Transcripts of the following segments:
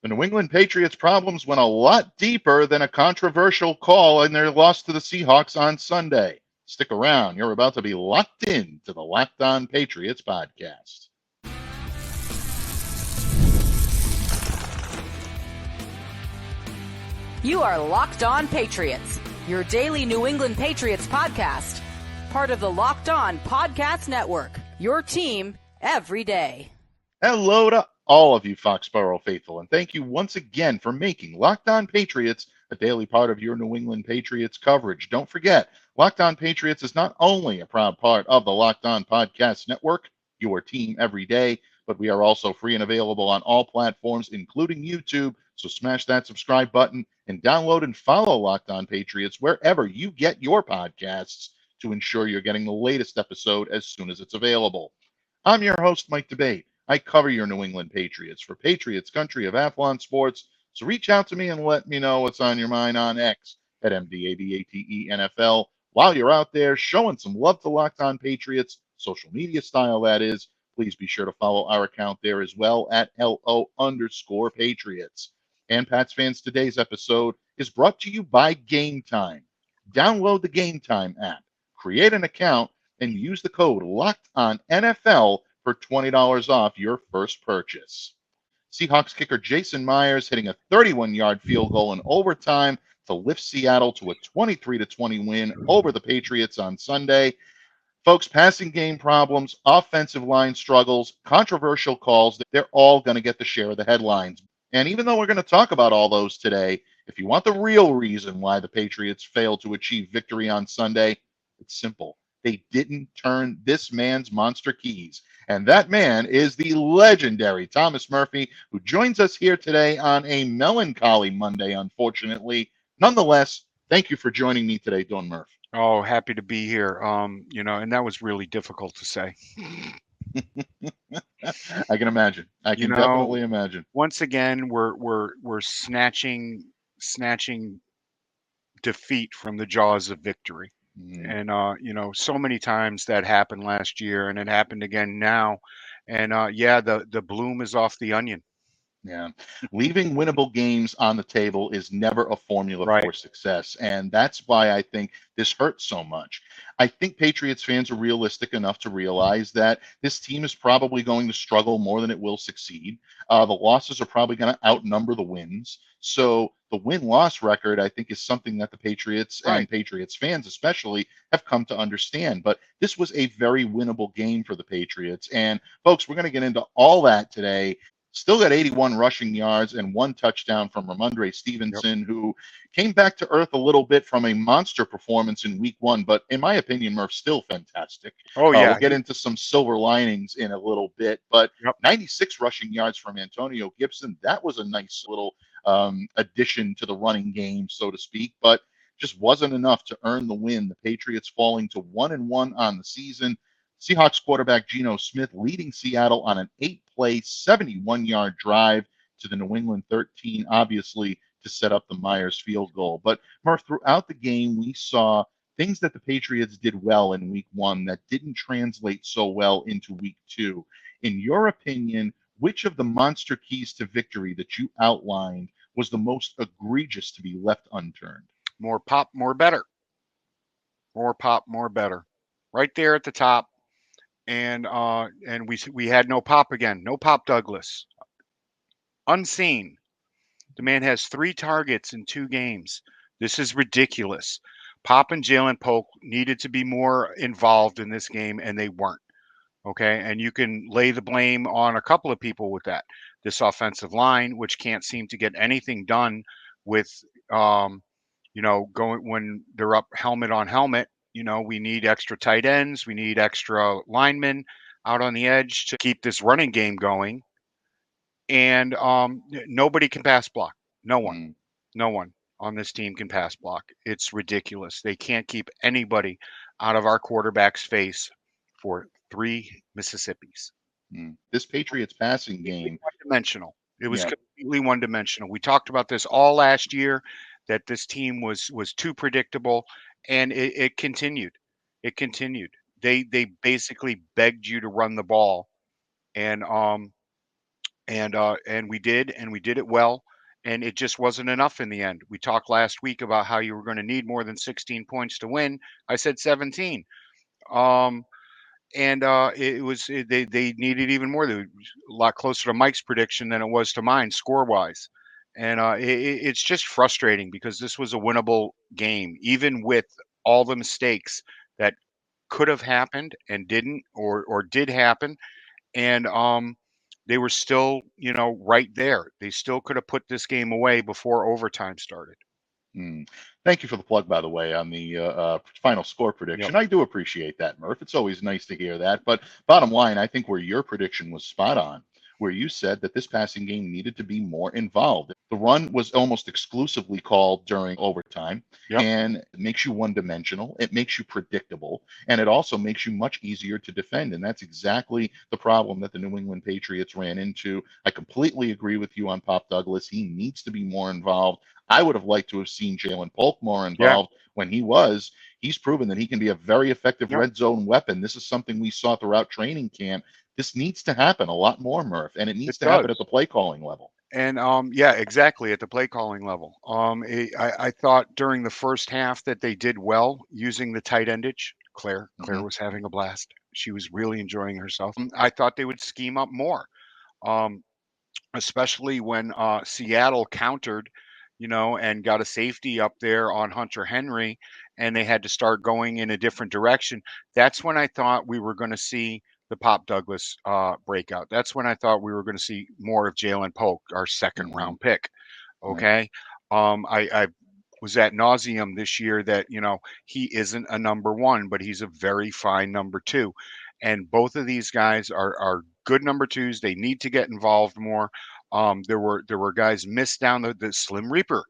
The New England Patriots' problems went a lot deeper than a controversial call in their loss to the Seahawks on Sunday. Stick around. You're about to be locked in to the Locked On Patriots podcast. You are Locked On Patriots, your daily New England Patriots podcast. Part of the Locked On Podcast Network, your team every day. Hello to all of you Foxborough faithful, and thank you once again for making Locked On Patriots a daily part of your New England Patriots coverage. Don't forget, Locked On Patriots is not only a proud part of the Locked On Podcast Network, your team every day, but we are also free and available on all platforms, including YouTube. So smash that subscribe button and download and follow Locked On Patriots wherever you get your podcasts to ensure you're getting the latest episode as soon as it's available. I'm your host, Mike DeBate. I cover your New England Patriots for Patriots Country of Athlon Sports. So reach out to me and let me know what's on your mind on X at MDABATENFL. While you're out there showing some love to Locked On Patriots, social media style that is, please be sure to follow our account there as well at LO_Patriots. And Pats fans, today's episode is brought to you by Gametime. Download the Gametime app, create an account, and use the code LOCKEDONNFL for $20 off your first purchase. Seahawks kicker Jason Myers hitting a 31-yard field goal in overtime to lift Seattle to a 23-20 win over the Patriots on Sunday. Folks, passing game problems, offensive line struggles, controversial calls, they're all going to get the share of the headlines. And even though we're going to talk about all those today, if you want the real reason why the Patriots failed to achieve victory on Sunday, it's simple. They didn't turn this man's monster keys. And that man is the legendary Thomas Murphy, who joins us here today on a melancholy Monday, unfortunately. Nonetheless, thank you for joining me today, Don Murph. Oh, happy to be here. And that was really difficult to say. I can imagine. I can definitely imagine. Once again, we're snatching defeat from the jaws of victory. And so many times that happened last year, and it happened again now. And the bloom is off the onion. Yeah. Leaving winnable games on the table is never a formula for success. And that's why I think this hurts so much. I think Patriots fans are realistic enough to realize that this team is probably going to struggle more than it will succeed. The losses are probably going to outnumber the wins. So the win-loss record, I think, is something that the Patriots and Patriots fans especially have come to understand. But this was a very winnable game for the Patriots. And folks, we're going to get into all that today. Still got 81 rushing yards and one touchdown from Rhamondre Stevenson, who came back to earth a little bit from a monster performance in week one. But in my opinion, Murph's still fantastic. Oh, yeah. We'll get into some silver linings in a little bit. But 96 rushing yards from Antonio Gibson, that was a nice little addition to the running game, so to speak. But just wasn't enough to earn the win. The Patriots falling to 1-1 on the season. Seahawks quarterback Geno Smith leading Seattle on an 8-play, 71-yard drive to the New England 13, obviously to set up the Myers field goal. But, Murph, throughout the game, we saw things that the Patriots did well in week one that didn't translate so well into week two. In your opinion, which of the monster keys to victory that you outlined was the most egregious to be left unturned? More pop, more better. More pop, more better. Right there at the top. And we had no pop again. No Pop Douglas. Unseen. The man has 3 targets in 2 games. This is ridiculous. Pop and Jalen Polk needed to be more involved in this game, and they weren't. Okay, and you can lay the blame on a couple of people with that. This offensive line, which can't seem to get anything done with, going when they're up helmet on helmet. We need extra tight ends. We need extra linemen out on the edge to keep this running game going. And nobody can pass block. No one on this team can pass block. It's ridiculous. They can't keep anybody out of our quarterback's face for 3 Mississippis. This Patriots passing game. One-dimensional. It was completely one-dimensional. We talked about this all last year, that this team was too predictable. And it continued. It continued. They basically begged you to run the ball, and and we did it well, and it just wasn't enough in the end. We talked last week about how you were going to need more than 16 points to win. I said 17. Um, and they needed even more. They were a lot closer to Mike's prediction than it was to mine score wise, and it's just frustrating because this was a winnable game, even with all the mistakes that could have happened and didn't, or did happen, and they were still, right there. They still could have put this game away before overtime started. Hmm. Thank you for the plug, by the way, on the final score Yep. prediction. I do appreciate that, Murph. It's always nice to hear that. But bottom line, I think where your prediction was spot on, where you said that this passing game needed to be more involved. The run was almost exclusively called during overtime, Yep. and it makes you one dimensional. It makes you predictable, and it also makes you much easier to defend. And that's exactly the problem that the New England Patriots ran into. I completely agree with you on Pop Douglas. He needs to be more involved. I would have liked to have seen Jalen Polk more Yeah. involved when he was. He's proven that he can be a very effective Yep. red zone weapon. This is something we saw throughout training camp. This needs to happen a lot more, Murph, and it needs It to happen at does. the play calling level. And yeah, exactly, at the play calling level. I thought during the first half that they did well using the tight endage. Claire Hmm. was having a blast. She was really enjoying herself. I thought they would scheme up more, um, especially when Seattle countered, and got a safety up there on Hunter Henry, and they had to start going in a different direction. That's when I thought we were going to see the Pop Douglas breakout. That's when I thought we were going to see more of Jalen Polk, our second Hmm. round pick. Right. Okay. I was at nauseum this year that, he isn't a number one, but he's a very fine number two. And both of these guys are good number twos. They need to get involved more. There were guys missed down the Slim Reaper.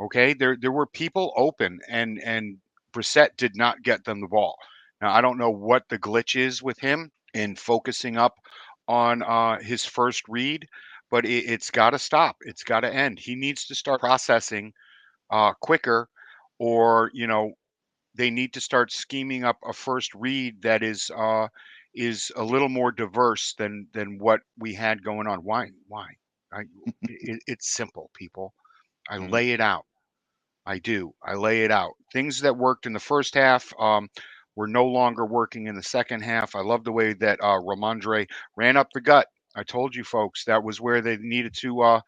Okay. There were people open, and Brissett did not get them the ball. Now I don't know what the glitch is with him in focusing up on his first read, but it's got to stop. It's got to end. He needs to start processing quicker, or they need to start scheming up a first read that is a little more diverse than what we had going on. Why? It's simple, people. I Mhm. lay it out. I do. I lay it out. Things that worked in the first half were no longer working in the second half. I love the way that Rhamondre ran up the gut. I told you folks that was where they needed to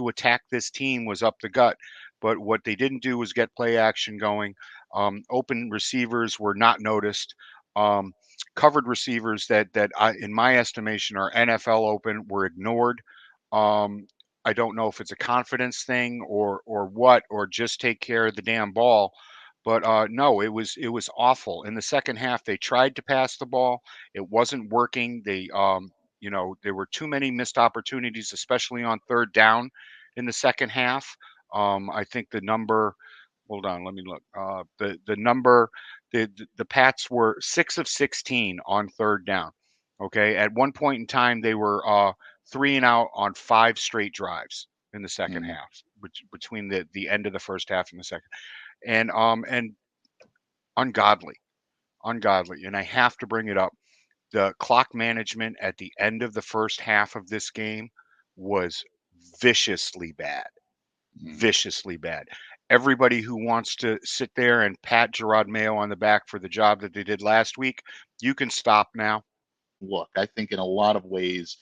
attack this team, was up the gut. But what they didn't do was get play action going. Open receivers were not noticed. Covered receivers in my estimation, are NFL open, were ignored. Um, I don't know if it's a confidence thing or what, or just take care of the damn ball. But no, it was awful. In the second half, they tried to pass the ball. It wasn't working. There were too many missed opportunities, especially on third down in the second half. I think the number. Hold on, let me look. The number, the Pats were 6 of 16 on third down. Okay, at one point in time, they were 3 and out on 5 straight drives in the second Mhm. half, between the end of the first half and the second, and ungodly, ungodly. And I have to bring it up. The clock management at the end of the first half of this game was viciously bad, Mhm. viciously bad. Everybody who wants to sit there and pat Gerard Mayo on the back for the job that they did last week, you can stop now. Look, I think in a lot of ways,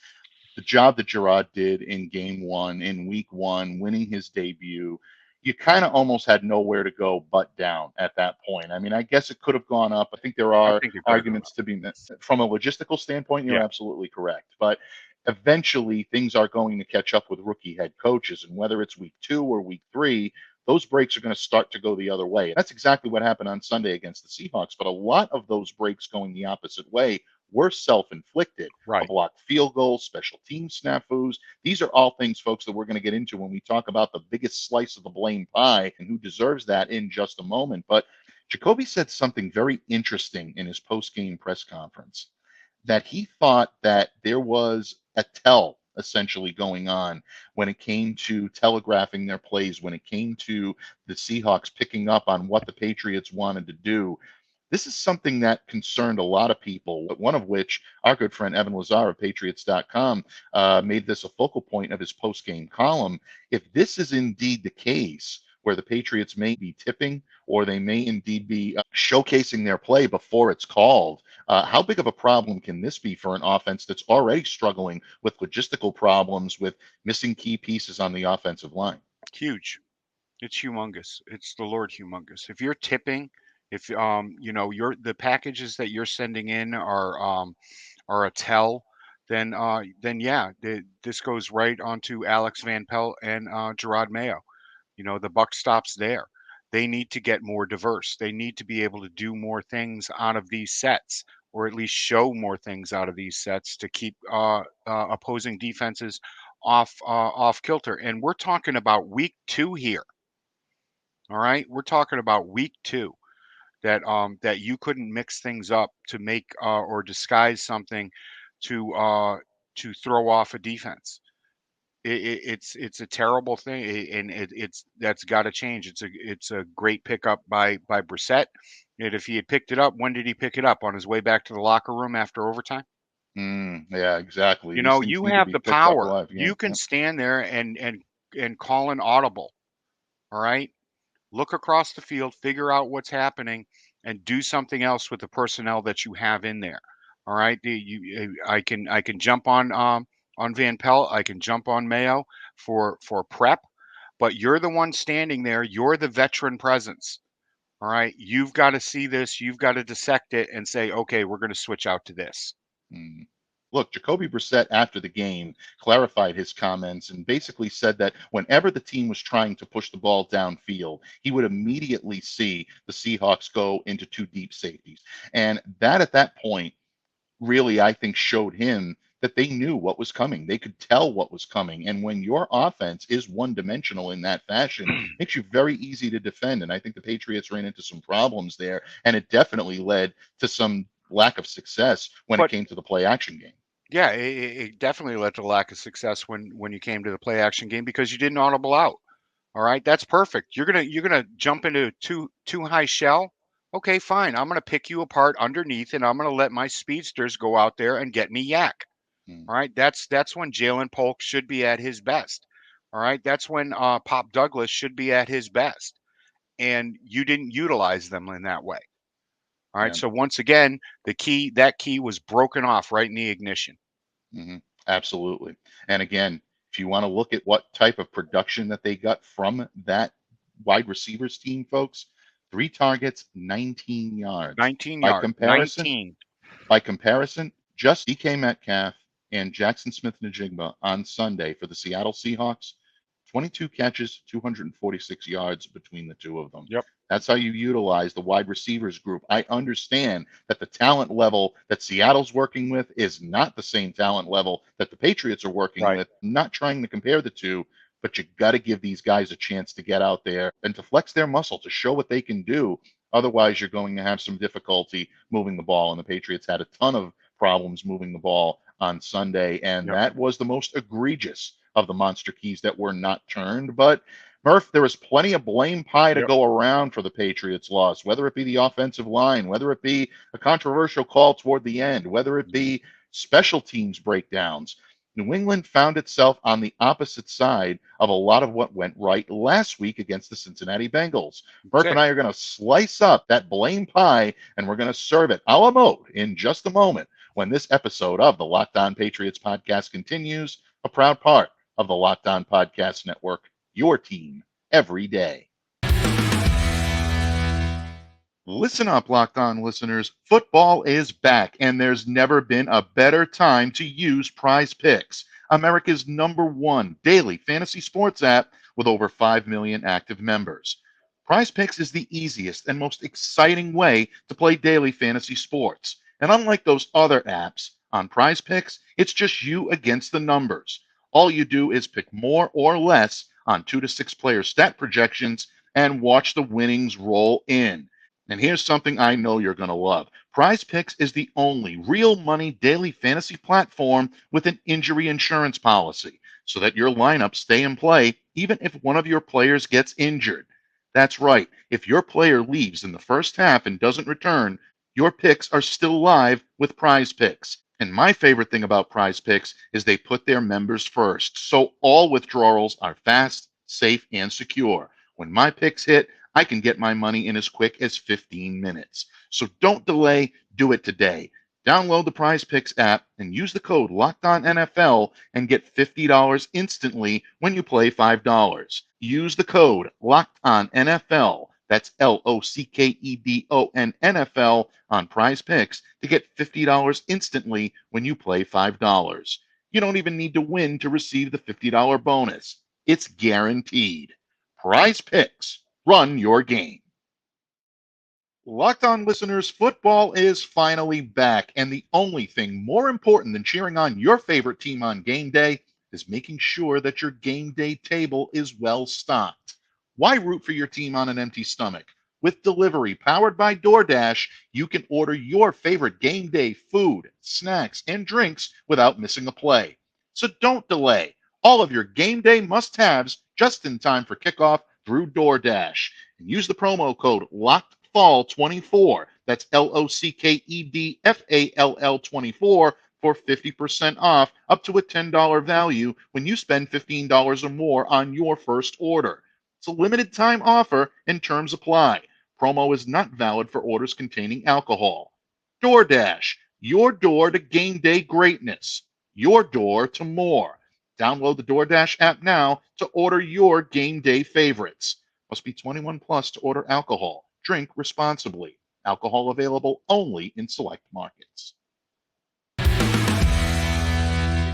the job that Gerard did in game one, in week one, winning his debut, you kind of almost had nowhere to go but down at that point. I mean, I guess it could have gone up. I think there I are think it could have gone arguments up. to be met. From a logistical standpoint, you're Yeah. absolutely correct. But eventually, things are going to catch up with rookie head coaches. And whether it's week two or week three, those breaks are going to start to go the other way. That's exactly what happened on Sunday against the Seahawks. But a lot of those breaks going the opposite way were self-inflicted. A Right. blocked field goal, special team snafus. These are all things, folks, that we're going to get into when we talk about the biggest slice of the blame pie and who deserves that in just a moment. But Jacoby said something very interesting in his post-game press conference, that he thought that there was a tell essentially going on when it came to telegraphing their plays, when it came to the Seahawks picking up on what the Patriots wanted to do. This is something that concerned a lot of people, one of which our good friend Evan Lazar of Patriots.com made this a focal point of his post-game column. If this is indeed the case, where the Patriots may be tipping or they may indeed be showcasing their play before it's called, how big of a problem can this be for an offense that's already struggling with logistical problems, with missing key pieces on the offensive line? Huge. It's humongous. It's the Lord humongous. If you're tipping, if your the packages that you're sending in are a tell, then yeah, this goes right onto Alex Van Pelt and Gerard Mayo. The buck stops there. They need to get more diverse. They need to be able to do more things out of these sets, or at least show more things out of these sets to keep opposing defenses off kilter. And we're talking about week 2 here. All right, we're talking about week 2 that you couldn't mix things up to make or disguise something to throw off a defense. It's a terrible thing, and it's that's got to change. It's a great pickup by Brissett. And if he had picked it up, when did he pick it up? On his way back to the locker room after overtime? Yeah, exactly. You have the power. You can stand there and call an audible. All right. Look across the field, figure out what's happening, and do something else with the personnel that you have in there. All right, I can jump on Van Pelt, I can jump on Mayo for prep, but you're the one standing there. You're the veteran presence. All right, you've got to see this. You've got to dissect it and say, okay, we're going to switch out to this. Look, Jacoby Brissett after the game clarified his comments and basically said that whenever the team was trying to push the ball downfield, he would immediately see the Seahawks go into 2 deep safeties. And that at that point really, I think, showed him that they knew what was coming. They could tell what was coming. And when your offense is one-dimensional in that fashion, it makes you very easy to defend. And I think the Patriots ran into some problems there, and it definitely led to some lack of success when it came to the play-action game. Yeah, it definitely led to lack of success when you came to the play action game because you didn't audible out. All right, that's perfect. You're gonna jump into too high shell. Okay, fine. I'm gonna pick you apart underneath, and I'm gonna let my speedsters go out there and get me yak. All right, that's when Jalen Polk should be at his best. All right, that's when Pop Douglas should be at his best, and you didn't utilize them in that way. All right. Yeah. So once again, that key was broken off right in the ignition. Absolutely. And again, if you want to look at what type of production that they got from that wide receivers team, folks, 3 targets, 19 yards. 19 yards. By comparison, just DK Metcalf and Jackson Smith-Njigba on Sunday for the Seattle Seahawks, 22 catches, 246 yards between the two of them. Yep. That's how you utilize the wide receivers group. I understand that the talent level that Seattle's working with is not the same talent level that the Patriots are working with. I'm not trying to compare the two, but you got to give these guys a chance to get out there and to flex their muscle, to show what they can do. Otherwise, you're going to have some difficulty moving the ball. And the Patriots had a ton of problems moving the ball on Sunday. And that was the most egregious of the monster keys that were not turned. But Murph, there was plenty of blame pie to go around for the Patriots' loss, whether it be the offensive line, whether it be a controversial call toward the end, whether it be special teams breakdowns. New England found itself on the opposite side of a lot of what went right last week against the Cincinnati Bengals. Murph and I are going to slice up that blame pie, and we're going to serve it a la mode in just a moment when this episode of the Locked On Patriots podcast continues, a proud part of the Locked On Podcast Network, your team every day. Listen up, Locked On listeners. Football is back, and there's never been a better time to use PrizePicks, America's #1 daily fantasy sports app with over 5 million active members. PrizePicks is the easiest and most exciting way to play daily fantasy sports. And unlike those other apps, on PrizePicks, it's just you against the numbers. All you do is pick more or less on 2 to 6 player stat projections and watch the winnings roll in. And here's something I know you're going to love. PrizePicks is the only real money daily fantasy platform with an injury insurance policy so that your lineups stay in play even if one of your players gets injured. That's right. If your player leaves in the first half and doesn't return, your picks are still live with PrizePicks. And my favorite thing about PrizePicks is they put their members first. So all withdrawals are fast, safe, and secure. When my picks hit, I can get my money in as quick as 15 minutes. So don't delay, do it today. Download the PrizePicks app and use the code LOCKEDONNFL and get $50 instantly when you play $5. Use the code LOCKEDONNFL. That's LOCKEDON NFL on PrizePicks to get $50 instantly when you play $5. You don't even need to win to receive the $50 bonus. It's guaranteed. PrizePicks. Run your game. Locked On listeners, football is finally back, and the only thing more important than cheering on your favorite team on game day is making sure that your game day table is well stocked. Why root for your team on an empty stomach? With delivery powered by DoorDash, you can order your favorite game day food, snacks, and drinks without missing a play. So don't delay. All of your game day must-haves just in time for kickoff through DoorDash. And use the promo code LOCKEDFALL24. That's LOCKEDFALL 24 for 50% off up to a $10 value when you spend $15 or more on your first order. It's a limited time offer and terms apply. Promo is not valid for orders containing alcohol. DoorDash, your door to game day greatness. Your door to more. Download the DoorDash app now to order your game day favorites. Must be 21 plus to order alcohol. Drink responsibly. Alcohol available only in select markets.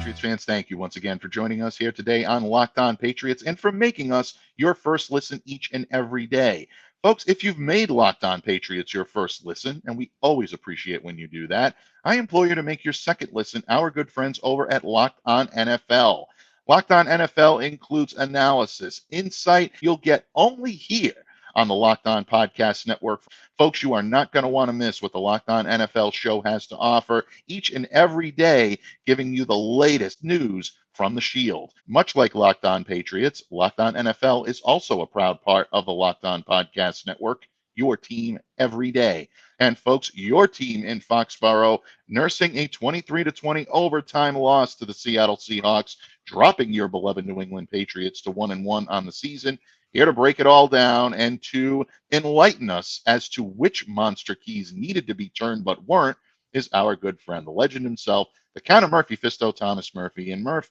Patriots fans, thank you once again for joining us here today on Locked On Patriots and for making us your first listen each and every day. Folks, if you've made Locked On Patriots your first listen, and we always appreciate when you do that, I implore you to make your second listen our good friends over at Locked On NFL. Locked On NFL includes analysis, insight you'll get only here on the Locked On Podcast Network. Folks, you are not going to want to miss what the Locked On NFL show has to offer each and every day, giving you the latest news from the Shield. Much like Locked On Patriots, Locked On NFL is also a proud part of the Locked On Podcast Network, your team every day. And folks, your team in Foxborough nursing a 23-20 overtime loss to the Seattle Seahawks, dropping your beloved New England Patriots to 1-1 on the season. Here to break it all down and to enlighten us as to which monster keys needed to be turned but weren't is our good friend, the legend himself, the Count of Murphy Fisto, Thomas Murphy. And Murph,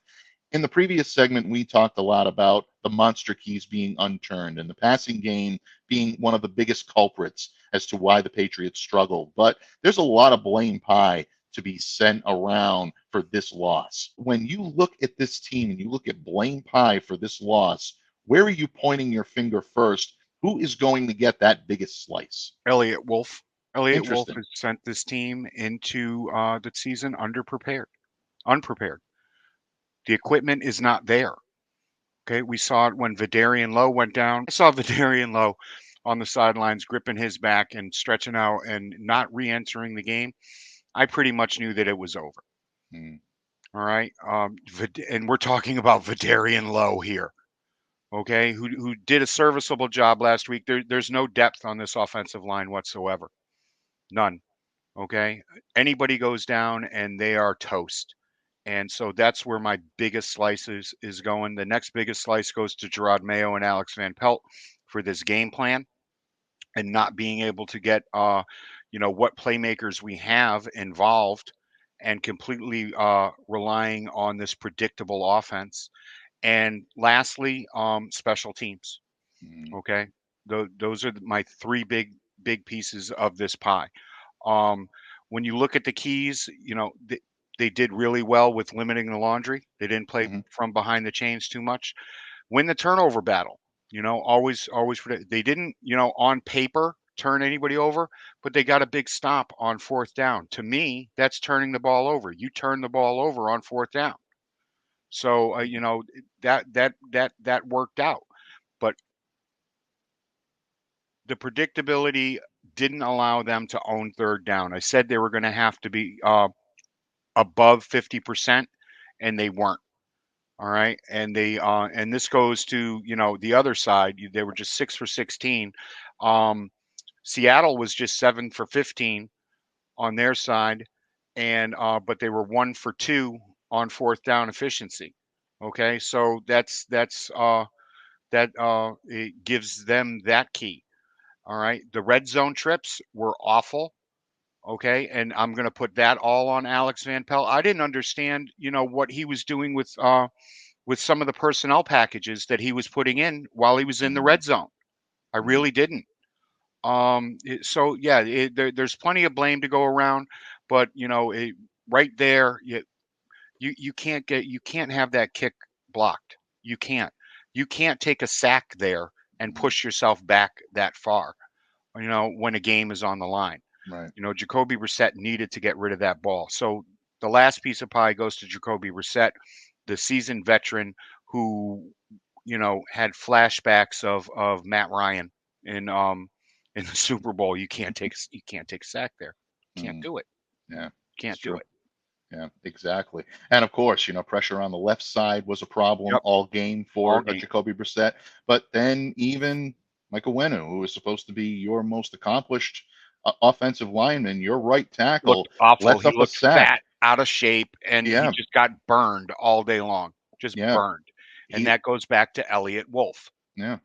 in the previous segment, we talked a lot about the monster keys being unturned and the passing game being one of the biggest culprits as to why the Patriots struggled. But there's a lot of blame pie to be sent around for this loss. When you look at this team and you look at blame pie for this loss, where are you pointing your finger first? Who is going to get that biggest slice? Elliott Wolf. Elliott Wolf has sent this team into the season unprepared. The equipment is not there. Okay, we saw it when Vidarian Lowe went down. I saw Vidarian Lowe on the sidelines gripping his back and stretching out and not re-entering the game. I pretty much knew that it was over. All right, and we're talking about Vidarian Lowe here. Okay, who did a serviceable job last week. There's no depth on this offensive line whatsoever. None. Okay, anybody goes down and they are toast. And so that's where my biggest slice is going. The next biggest slice goes to Gerard Mayo and Alex Van Pelt for this game plan and not being able to get, what playmakers we have involved and completely relying on this predictable offense. And lastly, special teams. Okay, those are my three big pieces of this pie. When you look at the keys, they did really well with limiting the laundry. They didn't play from behind the chains too much. Win the turnover battle. Always. They didn't, on paper turn anybody over, but they got a big stop on fourth down. To me, that's turning the ball over. You turn the ball over on fourth down. So that worked out, but the predictability didn't allow them to own third down. I said they were going to have to be above 50%, and they weren't. All right, and and this goes to the other side. They were just 6 for 16. Seattle was just 7 for 15 on their side, and but they were 1 for 2 on fourth down efficiency. Okay, so it gives them that key. All right, the red zone trips were awful. Okay, and I'm going to put that all on Alex Van Pelt. I didn't understand, what he was doing with some of the personnel packages that he was putting in while he was in the red zone. I really didn't. So yeah, there's plenty of blame to go around, but right there, you can't have that kick blocked. You can't take a sack there and push yourself back that far. When a game is on the line. Right. Jacoby Brissett needed to get rid of that ball. So the last piece of pie goes to Jacoby Brissett, the seasoned veteran who, had flashbacks of Matt Ryan in the Super Bowl. You can't take a sack there. Can't do it. Yeah. Can't do it. Yeah, exactly. And of course, pressure on the left side was a problem all game for Jacoby Brissett. But then even Michael Wenu, who is supposed to be your most accomplished offensive lineman, your right tackle, looked awful. lets He up a looked sack. fat, out of shape, and he just got burned all day long. Just burned. And that goes back to Elliott Wolf. Yeah.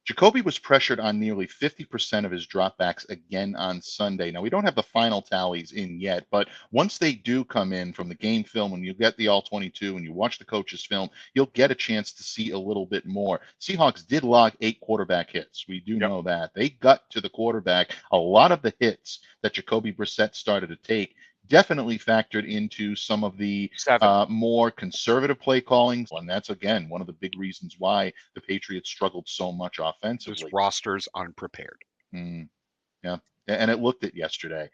Jacoby was pressured on nearly 50% of his dropbacks again on Sunday. Now, we don't have the final tallies in yet, but once they do come in from the game film, when you get the all-22 and you watch the coach's film, you'll get a chance to see a little bit more. Seahawks did log 8 quarterback hits. We do know that. They got to the quarterback. A lot of the hits that Jacoby Brissett started to take definitely factored into some of the more conservative play callings. And that's, again, one of the big reasons why the Patriots struggled so much offensively. This roster's unprepared. Yeah, and it looked it yesterday.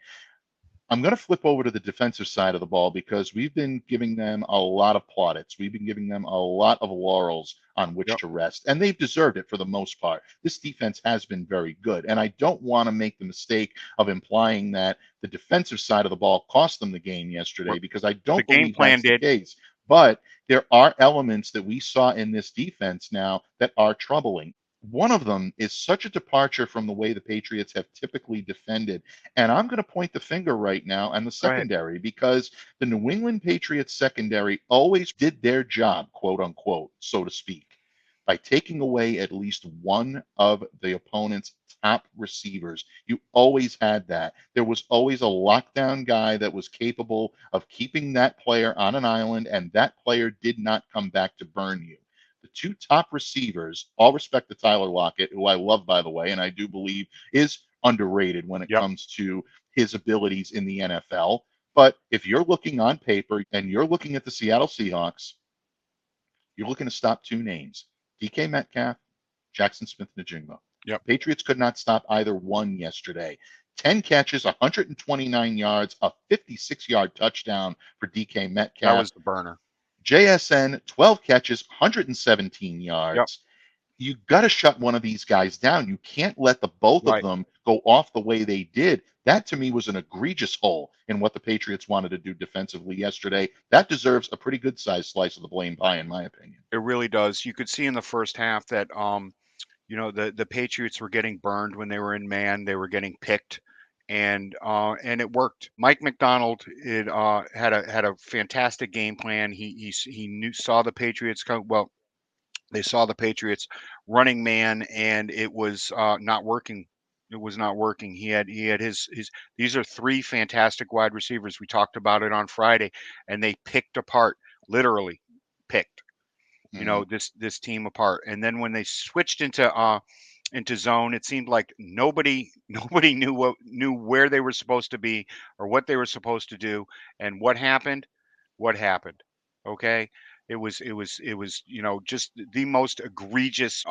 I'm going to flip over to the defensive side of the ball because we've been giving them a lot of plaudits. We've been giving them a lot of laurels on which to rest, and they've deserved it for the most part. This defense has been very good, and I don't want to make the mistake of implying that the defensive side of the ball cost them the game yesterday, because I don't believe that's the case. But there are elements that we saw in this defense now that are troubling. One of them is such a departure from the way the Patriots have typically defended. And I'm going to point the finger right now on the secondary, because the New England Patriots secondary always did their job, quote unquote, so to speak, by taking away at least one of the opponent's top receivers. You always had that. There was always a lockdown guy that was capable of keeping that player on an island, and that player did not come back to burn you. The two top receivers, all respect to Tyler Lockett, who I love, by the way, and I do believe is underrated when it comes to his abilities in the NFL. But if you're looking on paper and you're looking at the Seattle Seahawks, you're looking to stop two names: DK Metcalf, Jackson Smith-Njigba. Patriots could not stop either one yesterday. 10 catches, 129 yards, a 56-yard touchdown for DK Metcalf. That was the burner. JSN, 12 catches, 117 yards. You got to shut one of these guys down. You can't let the both of them go off the way they did. That, to me, was an egregious hole in what the Patriots wanted to do defensively yesterday. That deserves a pretty good-sized slice of the blame pie, in my opinion. It really does. You could see in the first half that, the Patriots were getting burned when they were in man. They were getting picked. And it worked. Mike McDonald had a fantastic game plan. He saw the Patriots come. Well, they saw the Patriots running man, and it was not working. It was not working. He had his. These are three fantastic wide receivers. We talked about it on Friday, and they picked apart, literally picked. This team apart. And then when they switched into zone, it seemed like nobody knew where they were supposed to be or what they were supposed to do. And what happened? Okay, it was just the most egregious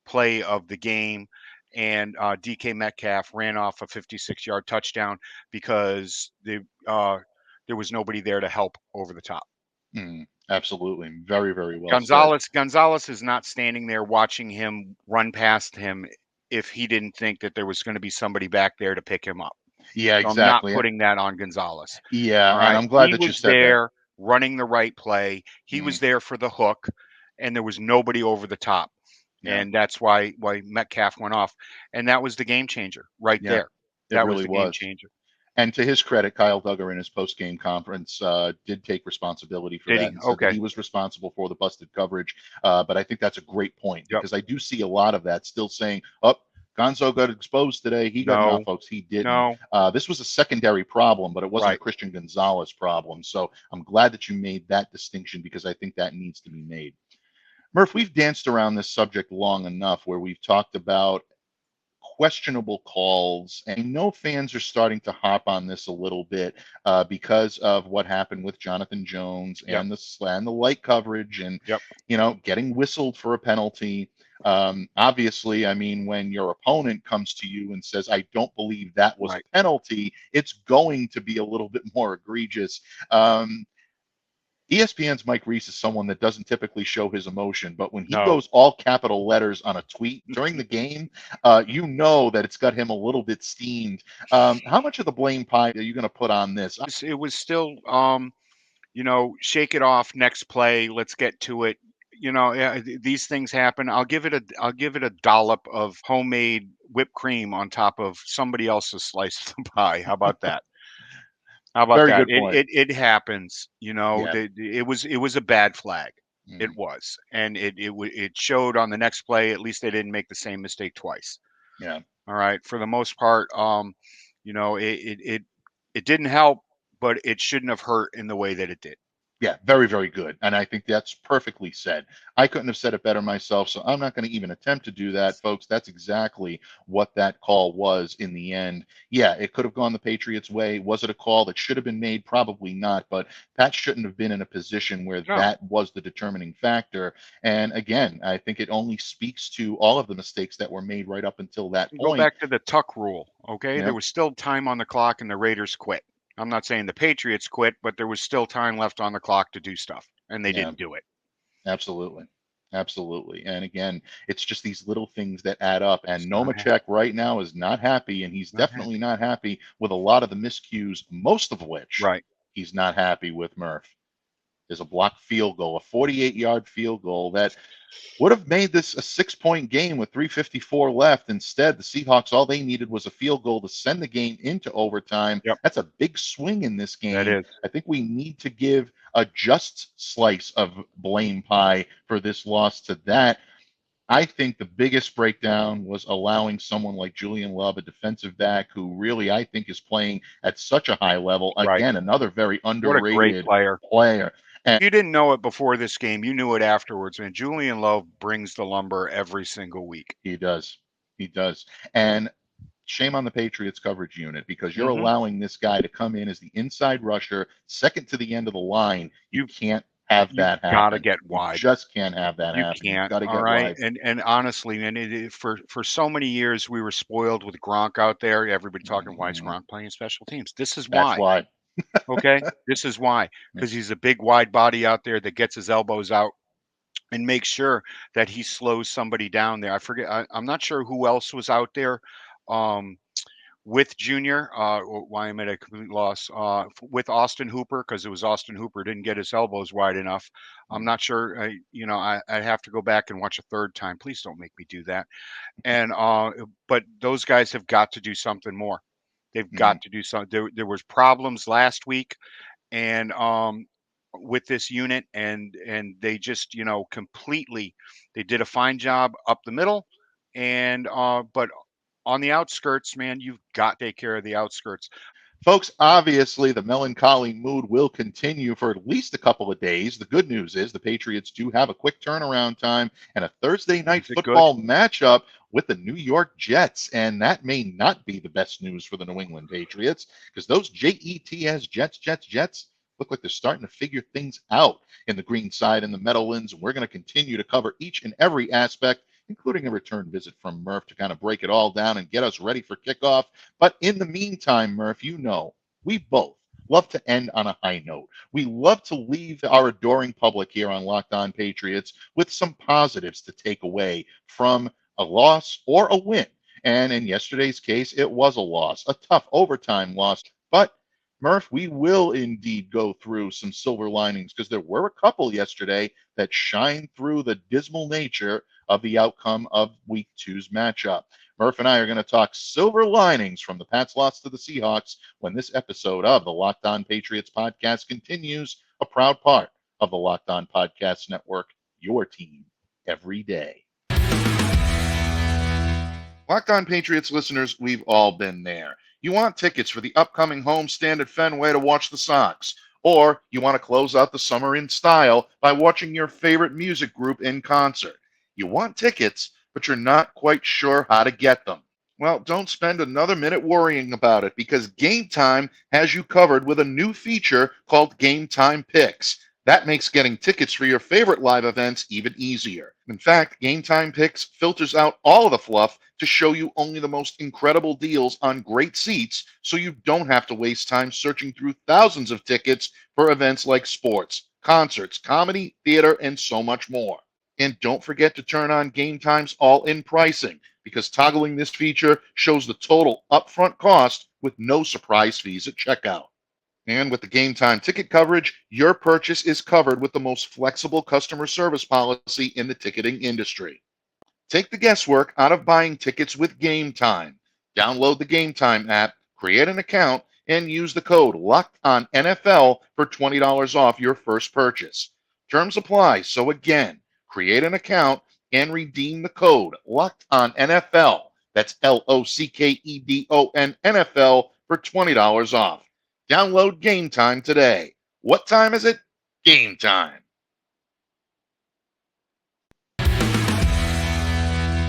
play of the game. And DK Metcalf ran off a 56-yard touchdown because there was nobody there to help over the top. Absolutely. Very, very well Gonzalez is not standing there watching him run past him if he didn't think that there was going to be somebody back there to pick him up. Yeah, so exactly. I'm not putting that on Gonzalez. Yeah, and I'm glad that you said that. running the right play. He was there for the hook, and there was nobody over the top. Yeah. And that's why Metcalf went off. And that was the game changer right Yeah, there. it That really was the game was. changer. And to his credit, Kyle Duggar in his post-game conference did take responsibility for Did that he? and said that Okay. he was responsible for the busted coverage. But I think that's a great point Yep. because I do see a lot of that still saying, "Oh, Gonzo got exposed today. He got No. no, folks. He didn't." No. This was a secondary problem, but it wasn't a Right. Christian Gonzalez problem. So I'm glad that you made that distinction because I think that needs to be made. Murph, we've danced around this subject long enough where we've talked about questionable calls, and I know fans are starting to hop on this a little bit because of what happened with Jonathan Jones Yep. and the light coverage, and Yep. getting whistled for a penalty. Obviously, I mean, when your opponent comes to you and says, "I don't believe that was Right. a penalty," it's going to be a little bit more egregious. ESPN's Mike Reese is someone that doesn't typically show his emotion, but when he No. goes all capital letters on a tweet during the game, you know that it's got him a little bit steamed. How much of the blame pie are you going to put on this? It was still, shake it off. Next play. Let's get to it. These things happen. I'll give it a dollop of homemade whipped cream on top of somebody else's slice of the pie. How about that? How about Very that? good point. It happens. Yeah. It was a bad flag. It Mhm. was, and it showed on the next play. At least they didn't make the same mistake twice. Yeah. All right. For the most part, it didn't help, but it shouldn't have hurt in the way that it did. Yeah, very, very good. And I think that's perfectly said. I couldn't have said it better myself, so I'm not going to even attempt to do that, folks. That's exactly what that call was in the end. Yeah, it could have gone the Patriots' way. Was it a call that should have been made? Probably not, but Pat shouldn't have been in a position where No. that was the determining factor. And again, I think it only speaks to all of the mistakes that were made right up until that Go point. back to the tuck rule, okay? Yeah. There was still time on the clock, and the Raiders quit. I'm not saying the Patriots quit, but there was still time left on the clock to do stuff, and they Yeah. didn't do it. Absolutely. Absolutely. And again, it's just these little things that add up. And not Nomacek right now is not happy, and he's Not definitely not happy with a lot of the miscues, most of which Right. he's not happy with Murph. There's a blocked field goal, a 48-yard field goal that would have made this a 6-point game with 3:54 left. Instead, the Seahawks, all they needed was a field goal to send the game into overtime. Yep. That's a big swing in this game. That is. I think we need to give a just slice of blame pie for this loss to that. I think the biggest breakdown was allowing someone like Julian Love, a defensive back, who really I think is playing at such a high level. Right. Again, another very What a great underrated player. And You didn't know it before this game. You knew it afterwards, man. Julian Love brings the lumber every single week. he does. He does. And shame on the Patriots coverage unit because you're Mhm. allowing this guy to come in as the inside rusher, second to the end of the line. You can't have that happen. Gotta get wide. You just can't have that You happen. can't. Got to get All right. wide. And honestly, man, for so many years we were spoiled with Gronk out there. Everybody talking, why is Gronk playing special teams? This is That's why. Okay, this is why, because he's a big wide body out there that gets his elbows out and makes sure that he slows somebody down there. I forget. I'm not sure who else was out there with Junior. Why am I at a complete loss? With Austin Hooper, because it was Austin Hooper didn't get his elbows wide enough. I'm not sure. I have to go back and watch a third time. Please don't make me do that. And but those guys have got to do something more. They've got to do something. There was problems last week, and with this unit, and they just completely. They did a fine job up the middle, and but on the outskirts, man, you've got to take care of the outskirts. Folks, obviously the melancholy mood will continue for at least a couple of days. The good news is the Patriots do have a quick turnaround time and a Thursday night Is it football matchup with the New York Jets. And that may not be the best news for the New England Patriots because those Jets look like they're starting to figure things out in the green side and the Meadowlands. And we're going to continue to cover each and every aspect, including a return visit from Murph to kind of break it all down and get us ready for kickoff. But in the meantime, Murph, we both love to end on a high note. We love to leave our adoring public here on Locked On Patriots with some positives to take away from a loss or a win. And in yesterday's case, it was a loss, a tough overtime loss. But Murph, we will indeed go through some silver linings because there were a couple yesterday that shine through the dismal nature of the outcome of week two's matchup. Murph and I are going to talk silver linings from the Pats' loss to the Seahawks when this episode of the Locked On Patriots podcast continues, a proud part of the Locked On Podcast Network, your team every day. Locked On Patriots listeners, we've all been there. You want tickets for the upcoming homestand at Fenway to watch the Sox, or you want to close out the summer in style by watching your favorite music group in concert. You want tickets, but you're not quite sure how to get them. Well, don't spend another minute worrying about it because Gametime has you covered with a new feature called Gametime Picks. That makes getting tickets for your favorite live events even easier. In fact, Gametime Picks filters out all of the fluff to show you only the most incredible deals on great seats so you don't have to waste time searching through thousands of tickets for events like sports, concerts, comedy, theater, and so much more. And don't forget to turn on Gametime's all-in pricing because toggling this feature shows the total upfront cost with no surprise fees at checkout. And with the Gametime ticket coverage, your purchase is covered with the most flexible customer service policy in the ticketing industry. Take the guesswork out of buying tickets with Gametime. Download the Gametime app, create an account, and use the code LOCKEDONNFL for $20 off your first purchase. Terms apply, so again, create an account and redeem the code LOCKEDONNFL. That's LOCKEDON NFL for $20 off. Download Gametime today. What time is it? Game time.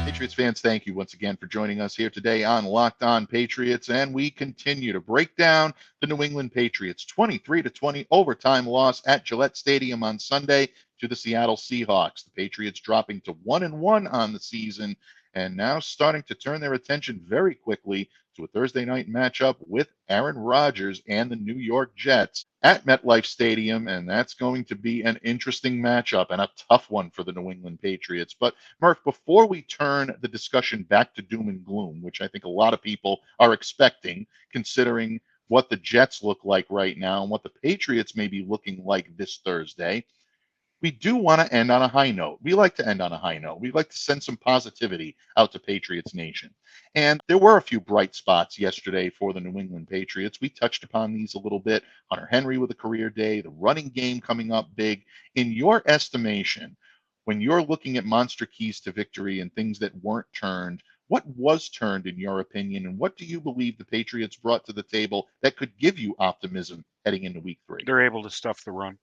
Patriots fans, thank you once again for joining us here today on Locked On Patriots, and we continue to break down the New England Patriots 23-20 overtime loss at Gillette Stadium on Sunday to the Seattle Seahawks. The Patriots dropping to 1-1 on the season and now starting to turn their attention very quickly to a Thursday night matchup with Aaron Rodgers and the New York Jets at MetLife Stadium, and that's going to be an interesting matchup and a tough one for the New England Patriots. But Murph, before we turn the discussion back to doom and gloom, which I think a lot of people are expecting, considering what the Jets look like right now and what the Patriots may be looking like this Thursday, we do want to end on a high note. We like to end on a high note. We like to send some positivity out to Patriots Nation. And there were a few bright spots yesterday for the New England Patriots. We touched upon these a little bit. Hunter Henry with a career day, the running game coming up big. In your estimation, when you're looking at monster keys to victory and things that weren't turned, what was turned in your opinion, and what do you believe the Patriots brought to the table that could give you optimism heading into week 3? They're able to stuff the run.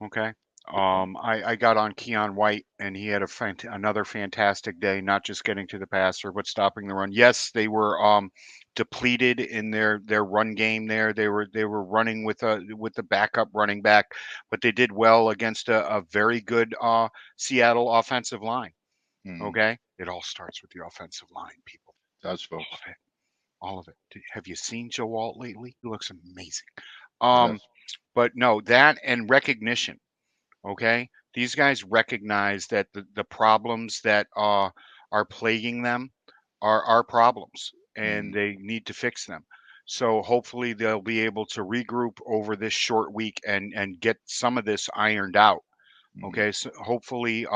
Okay. I got on Keion White, and he had another fantastic day, not just getting to the passer, but stopping the run. Yes, they were depleted in their run game there. They were running with the backup running back, but they did well against a very good Seattle offensive line. Okay? It all starts with the offensive line, people. It does, folks. All of it. Have you seen Joe Alt lately? He looks amazing. But no, that and recognition. Okay, these guys recognize that the problems that are plaguing them are problems, and they need to fix them. So hopefully they'll be able to regroup over this short week and get some of this ironed out. Okay, so hopefully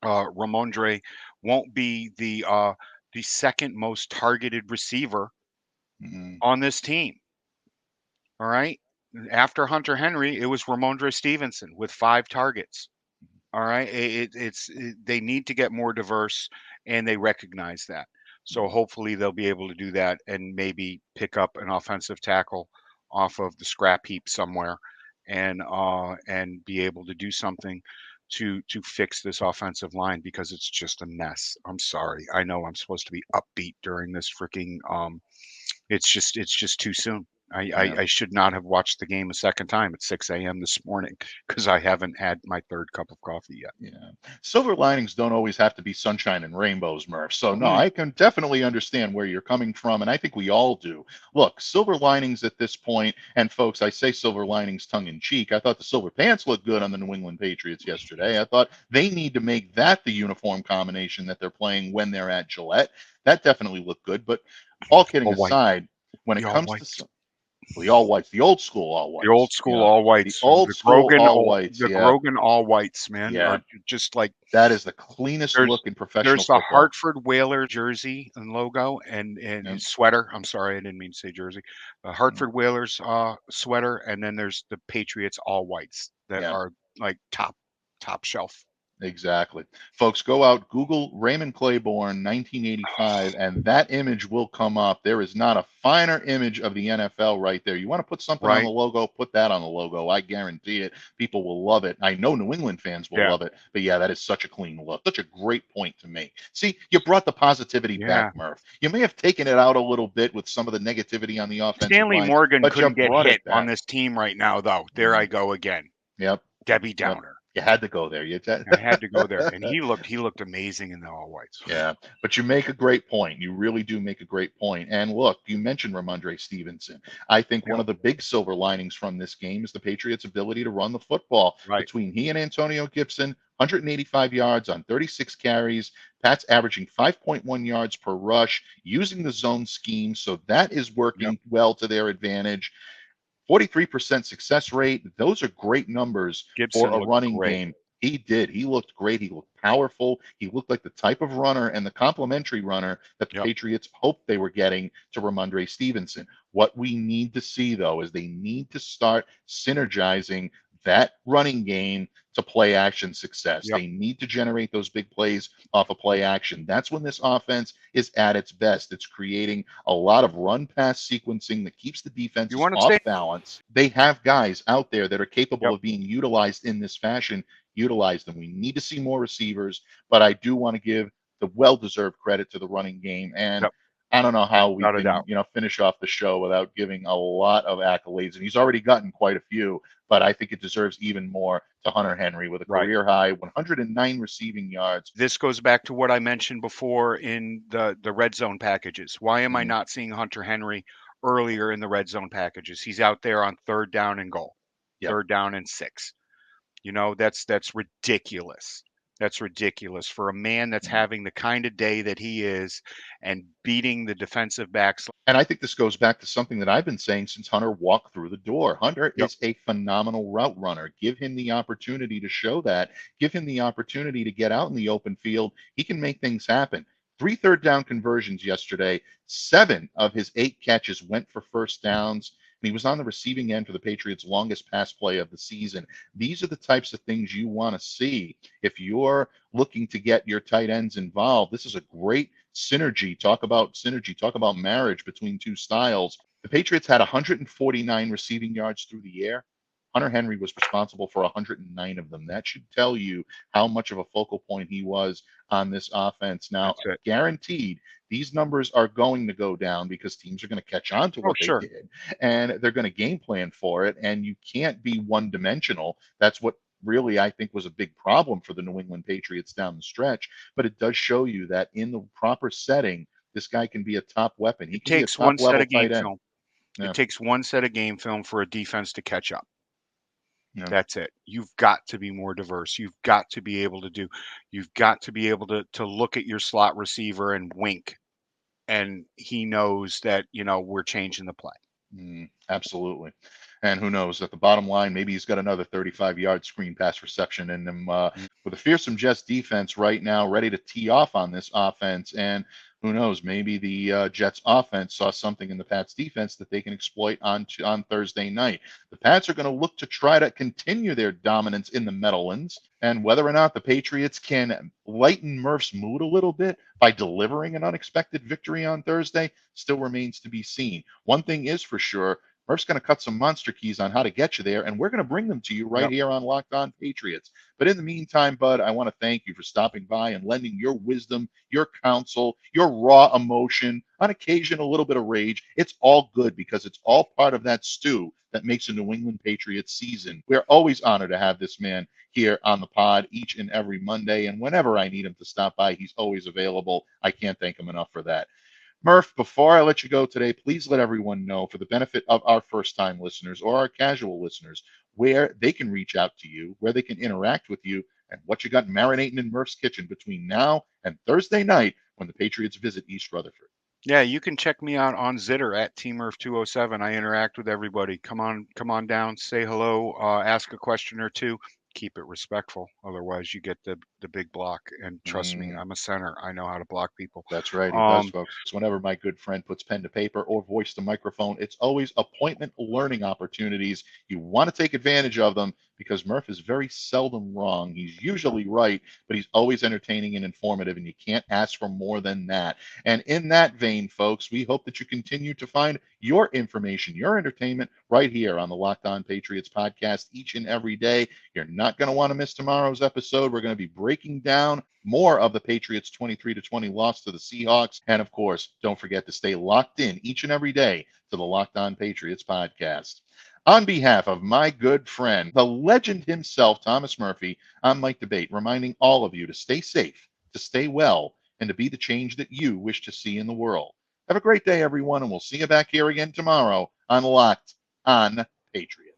Rhamondre won't be the second most targeted receiver on this team. All right. After Hunter Henry, it was Rhamondre Stevenson with 5 targets. All right. They need to get more diverse, and they recognize that. So hopefully they'll be able to do that and maybe pick up an offensive tackle off of the scrap heap somewhere and be able to do something to fix this offensive line because it's just a mess. I'm sorry. I know I'm supposed to be upbeat during this freaking it's just too soon. I should not have watched the game a second time at 6 a.m. this morning because I haven't had my third cup of coffee yet. Yeah. Silver linings don't always have to be sunshine and rainbows, Murph. So, no, I can definitely understand where you're coming from, and I think we all do. Look, silver linings at this point, and folks, I say silver linings tongue-in-cheek. I thought the silver pants looked good on the New England Patriots yesterday. I thought they need to make that the uniform combination that they're playing when they're at Gillette. That definitely looked good. But all kidding aside, when it comes to The all whites, the old school all whites. The old school all whites. The old school all whites. The Grogan all whites, man, Yeah. are just like that is the cleanest look in professional there's the football. Hartford Whaler jersey and logo and sweater. I'm sorry, I didn't mean to say jersey. The Hartford Whalers sweater, and then there's the Patriots all whites that are like top shelf. Exactly. Folks, go out, Google Raymond Claiborne 1985, and that image will come up. There is not a finer image of the NFL right there. You want to put something on the logo, put that on the logo. I guarantee it. People will love it. I know New England fans will love it. But yeah, that is such a clean look. Such a great point to make. See, you brought the positivity back, Murph. You may have taken it out a little bit with some of the negativity on the offensive Stanley line, Morgan but couldn't get hit back on this team right now, though. There I go again. Yep. Debbie Downer. You had to go there. I had to go there, and he looked amazing in the all whites. Yeah, but you make a great point. You really do make a great point. And look, you mentioned Rhamondre Stevenson. I think one of the big silver linings from this game is the Patriots' ability to run the football. Between he and Antonio Gibson, 185 yards on 36 carries. Pat's averaging 5.1 yards per rush, using the zone scheme, so that is working well to their advantage. 43% success rate. Those are great numbers for a running game. He did. He looked great. He looked powerful. He looked like the type of runner and the complementary runner that the Patriots hoped they were getting to Rhamondre Stevenson. What we need to see, though, is they need to start synergizing that running game to play action success. They need to generate those big plays off of play action. That's when this offense is at its best. It's creating a lot of run pass sequencing that keeps the defense off balance. They have guys out there that are capable of being utilized in this fashion. Utilize them. We need to see more receivers, but I do want to give the well-deserved credit to the running game. And I don't know how we can, finish off the show without giving a lot of accolades. And he's already gotten quite a few, but I think it deserves even more to Hunter Henry with a career high 109 receiving yards. This goes back to what I mentioned before in the red zone packages. Why am I not seeing Hunter Henry earlier in the red zone packages? He's out there on 3rd down and goal, 3rd down and 6. That's ridiculous. That's ridiculous for a man that's having the kind of day that he is and beating the defensive backs. And I think this goes back to something that I've been saying since Hunter walked through the door. Hunter is a phenomenal route runner. Give him the opportunity to show that. Give him the opportunity to get out in the open field. He can make things happen. 3 third down conversions yesterday. 7 of his 8 catches went for first downs. And he was on the receiving end for the Patriots' longest pass play of the season. These are the types of things you want to see if you're looking to get your tight ends involved. This is a great synergy. Talk about synergy. Talk about marriage between two styles. The Patriots had 149 receiving yards through the air. Hunter Henry was responsible for 109 of them. That should tell you how much of a focal point he was on this offense. Now, guaranteed, these numbers are going to go down because teams are going to catch on to what they did, and they're going to game plan for it, and you can't be one-dimensional. That's what really I think was a big problem for the New England Patriots down the stretch, but it does show you that in the proper setting, this guy can be a top weapon. He takes one set of game film. It takes one set of game film for a defense to catch up. That's it. You've got to be more diverse. You've got to be able to look at your slot receiver and wink. And he knows that, we're changing the play. Absolutely. And who knows, at the bottom line, maybe he's got another 35-yard screen pass reception in him with a fearsome Jets defense right now, ready to tee off on this offense. And who knows, maybe the Jets offense saw something in the Pats defense that they can exploit on Thursday night. The Pats are going to look to try to continue their dominance in the Meadowlands, and whether or not the Patriots can lighten Murph's mood a little bit by delivering an unexpected victory on Thursday still remains to be seen. One thing is for sure, Murph's going to cut some monster keys on how to get you there, and we're going to bring them to you right here on Locked On Patriots. But in the meantime, Bud, I want to thank you for stopping by and lending your wisdom, your counsel, your raw emotion, on occasion a little bit of rage. It's all good because it's all part of that stew that makes a New England Patriots season. We're always honored to have this man here on the pod each and every Monday, and whenever I need him to stop by, he's always available. I can't thank him enough for that. Murph, before I let you go today, please let everyone know, for the benefit of our first-time listeners or our casual listeners, where they can reach out to you, where they can interact with you, and what you got marinating in Murph's kitchen between now and Thursday night when the Patriots visit East Rutherford. Yeah, you can check me out on Zitter at TMurph207. I interact with everybody. Come on down, say hello, ask a question or two. Keep it respectful, otherwise you get the big block. And trust me, I'm a center. I know how to block people. That's right, he does, folks. Whenever my good friend puts pen to paper or voice to microphone, it's always appointment learning opportunities. You want to take advantage of them because Murph is very seldom wrong. He's usually right, but he's always entertaining and informative, and you can't ask for more than that. And in that vein, folks, we hope that you continue to find your information, your entertainment right here on the Locked On Patriots podcast each and every day. You're not going to want to miss tomorrow's episode. We're going to be breaking down more of the Patriots' 23-20 loss to the Seahawks. And of course, don't forget to stay locked in each and every day to the Locked On Patriots podcast. On behalf of my good friend, the legend himself, Thomas Murphy, I'm Mike Debate, reminding all of you to stay safe, to stay well, and to be the change that you wish to see in the world. Have a great day, everyone, and we'll see you back here again tomorrow on Locked On Patriots.